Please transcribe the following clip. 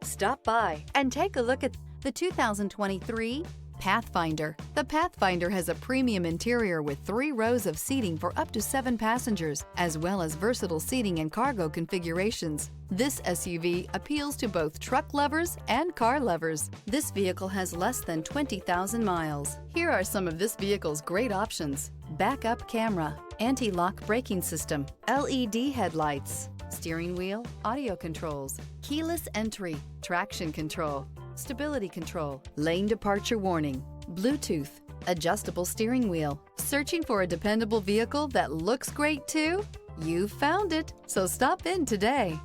Stop by and take a look at the 2023 Pathfinder. The Pathfinder has a premium interior with 3 rows of seating for up to 7 passengers, as well as versatile seating and cargo configurations. This SUV appeals to both truck lovers and car lovers. This vehicle has less than 20,000 miles. Here are some of this vehicle's great options: backup camera, anti-lock braking system, LED headlights, steering wheel audio controls, keyless entry, traction control, stability control, lane departure warning, Bluetooth, adjustable steering wheel. Searching for a dependable vehicle that looks great too? You found it, so stop in today.